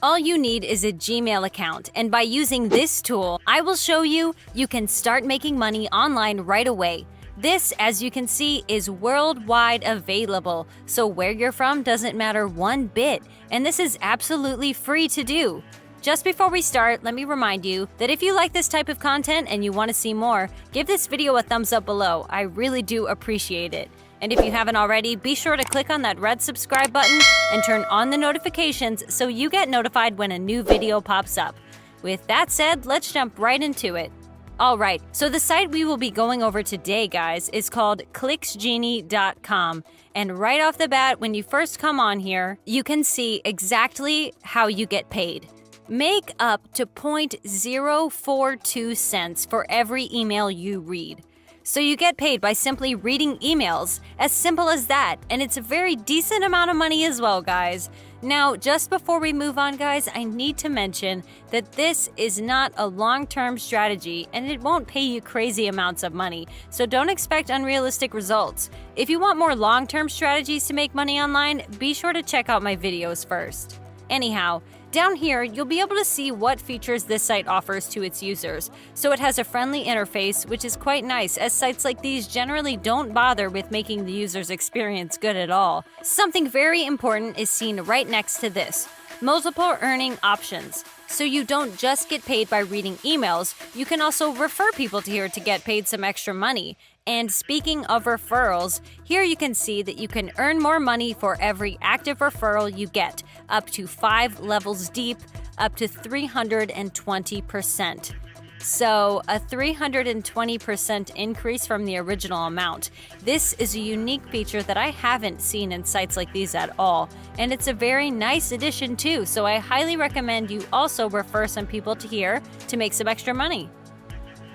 All you need is a Gmail account, and by using this tool, I will show you can start making money online right away. This, as you can see, is worldwide available, so where you're from doesn't matter one bit, and this is absolutely free to do. Just before we start, let me remind you that if you like this type of content and you want to see more, give this video a thumbs up below. I really do appreciate it. And if you haven't already, be sure to click on that red subscribe button and turn on the notifications so you get notified when a new video pops up. With that said, let's jump right into it. Alright, so the site we will be going over today, guys, is called clicksgenie.com. And right off the bat, when you first come on here, you can see exactly how you get paid. Make up to 0.042 cents for every email you read. So you get paid by simply reading emails, as simple as that, and it's a very decent amount of money as well, guys. Now, just before we move on, guys, I need to mention that this is not a long-term strategy and it won't pay you crazy amounts of money, so don't expect unrealistic results. If you want more long-term strategies to make money online, be sure to check out my videos first. Anyhow, down here, you'll be able to see what features this site offers to its users. So it has a friendly interface, which is quite nice, as sites like these generally don't bother with making the user's experience good at all. Something very important is seen right next to this: multiple earning options. So you don't just get paid by reading emails, you can also refer people to here to get paid some extra money. And speaking of referrals, here you can see that you can earn more money for every active referral you get, up to 5 levels deep, up to 320%. So a 320% increase from the original amount. This is a unique feature that I haven't seen in sites like these at all, and it's a very nice addition too, so I highly recommend you also refer some people to here to make some extra money.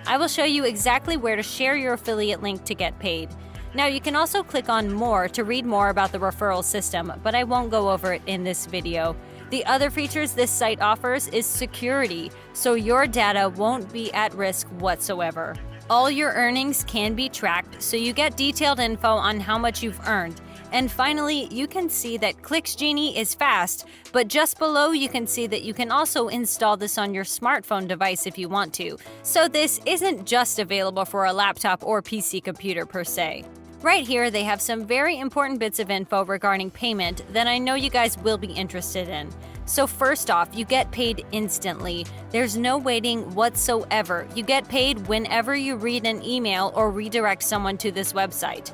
I will show you exactly where to share your affiliate link to get paid. Now, you can also click on More to read more about the referral system, but I won't go over it in this video. The other features this site offers is security, so your data won't be at risk whatsoever. All your earnings can be tracked, so you get detailed info on how much you've earned. And finally, you can see that ClicksGenie is fast, but just below you can see that you can also install this on your smartphone device if you want to. So this isn't just available for a laptop or PC computer per se. Right here, they have some very important bits of info regarding payment that I know you guys will be interested in. So first off, you get paid instantly. There's no waiting whatsoever. You get paid whenever you read an email or redirect someone to this website.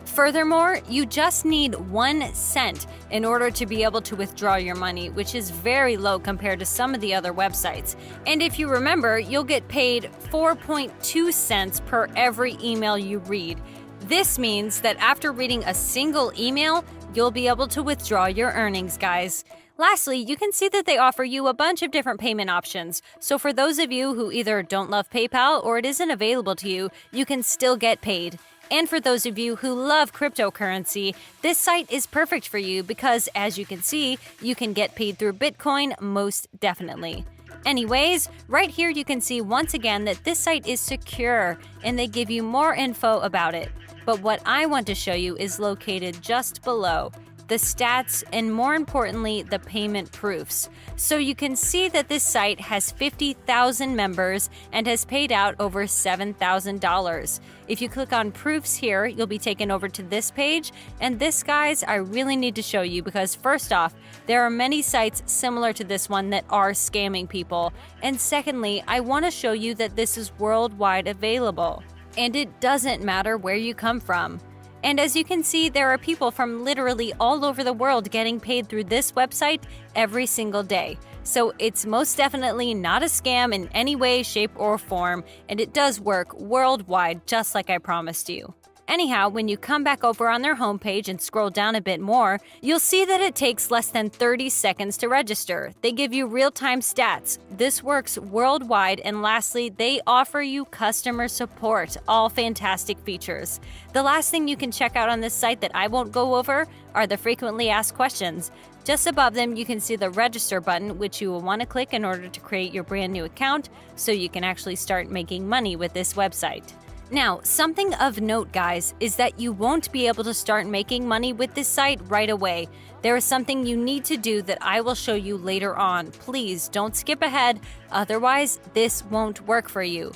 Furthermore, you just need 1 cent in order to be able to withdraw your money, which is very low compared to some of the other websites. And if you remember, you'll get paid 4.2 cents per every email you read. This means that after reading a single email, you'll be able to withdraw your earnings, guys. Lastly, you can see that they offer you a bunch of different payment options. So for those of you who either don't love PayPal or it isn't available to you, you can still get paid. And for those of you who love cryptocurrency, this site is perfect for you because, as you can see, you can get paid through Bitcoin most definitely. Anyways, right here you can see once again that this site is secure and they give you more info about it. But what I want to show you is located just below: the stats, and more importantly, the payment proofs. So you can see that this site has 50,000 members and has paid out over $7,000. If you click on proofs here, you'll be taken over to this page. And this, guys, I really need to show you because first off, there are many sites similar to this one that are scamming people. And secondly, I want to show you that this is worldwide available. And it doesn't matter where you come from. And as you can see, there are people from literally all over the world getting paid through this website every single day. So it's most definitely not a scam in any way, shape, or form, and it does work worldwide, just like I promised you. Anyhow, when you come back over on their homepage and scroll down a bit more, you'll see that it takes less than 30 seconds to register. They give you real-time stats. This works worldwide, and lastly, they offer you customer support. All fantastic features. The last thing you can check out on this site that I won't go over are the frequently asked questions. Just above them, you can see the register button, which you will want to click in order to create your brand new account so you can actually start making money with this website. Now, something of note, guys, is that you won't be able to start making money with this site right away. There is something you need to do that I will show you later on. Please don't skip ahead, otherwise this won't work for you.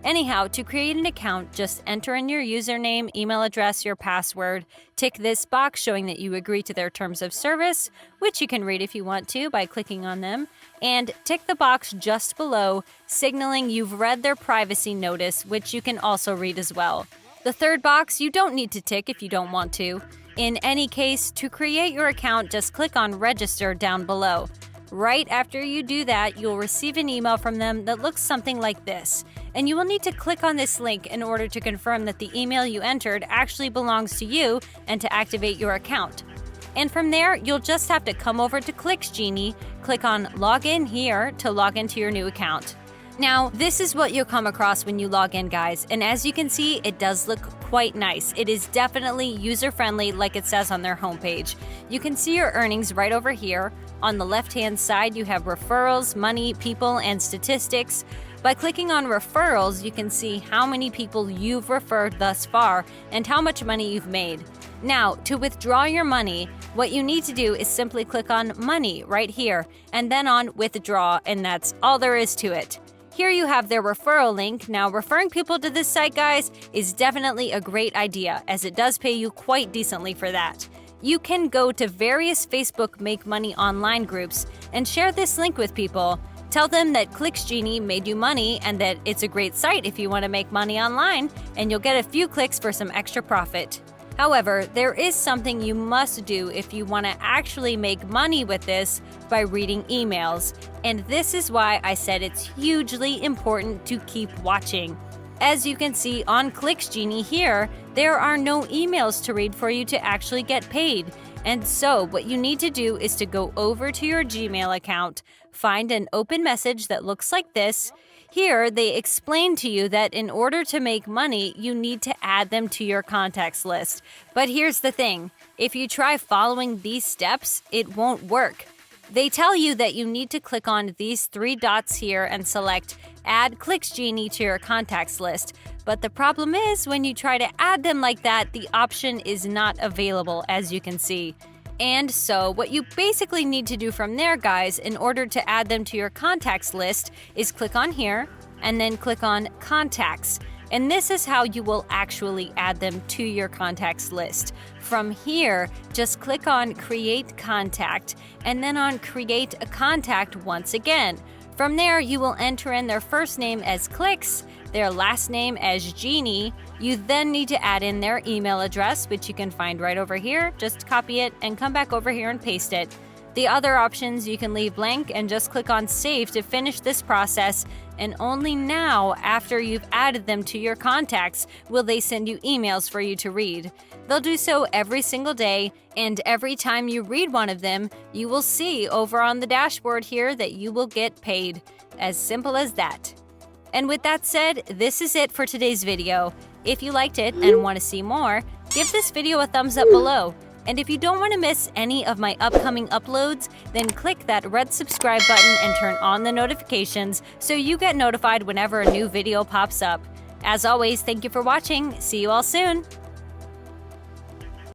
Anyhow, to create an account, just enter in your username, email address, your password, tick this box showing that you agree to their terms of service, which you can read if you want to by clicking on them, and tick the box just below, signaling you've read their privacy notice, which you can also read as well. The third box you don't need to tick if you don't want to. In any case, to create your account, just click on Register down below. Right after you do that, you'll receive an email from them that looks something like this, and you will need to click on this link in order to confirm that the email you entered actually belongs to you and to activate your account. And from there, you'll just have to come over to ClicksGenie, click on Login here to log into your new account. Now, this is what you'll come across when you log in, guys, and as you can see, it does look quite nice. It is definitely user-friendly like it says on their homepage. You can see your earnings right over here. On the left-hand side, you have referrals, money, people, and statistics. By clicking on referrals, you can see how many people you've referred thus far and how much money you've made. Now, to withdraw your money, what you need to do is simply click on Money right here and then on Withdraw, and that's all there is to it. Here you have their referral link. Now, referring people to this site, guys, is definitely a great idea, as it does pay you quite decently for that. You can go to various Facebook Make Money Online groups and share this link with people. Tell them that ClicksGenie made you money and that it's a great site if you want to make money online, and you'll get a few clicks for some extra profit. However, there is something you must do if you want to actually make money with this by reading emails, and this is why I said it's hugely important to keep watching. As you can see on ClicksGenie here, there are no emails to read for you to actually get paid. And so what you need to do is to go over to your Gmail account, find an open message that looks like this. Here, they explain to you that in order to make money, you need to add them to your contacts list. But here's the thing, if you try following these steps, it won't work. They tell you that you need to click on these three dots here and select Add ClicksGenie to your contacts list. But the problem is, when you try to add them like that, the option is not available, as you can see. And so what you basically need to do from there, guys, in order to add them to your contacts list is click on here and then click on Contacts. And this is how you will actually add them to your contacts list. From here, just click on Create Contact and then on Create a Contact once again. From there, you will enter in their first name as Clicks, their last name as Genie. You then need to add in their email address, which you can find right over here. Just copy it and come back over here and paste it. The other options you can leave blank and just click on Save to finish this process, and only now, after you've added them to your contacts, will they send you emails for you to read. They'll do so every single day, and every time you read one of them, you will see over on the dashboard here that you will get paid. As simple as that. And with that said, this is it for today's video. If you liked it and want to see more, give this video a thumbs up below. And if you don't want to miss any of my upcoming uploads, then click that red subscribe button and turn on the notifications so you get notified whenever a new video pops up. As always, thank you for watching. See you all soon.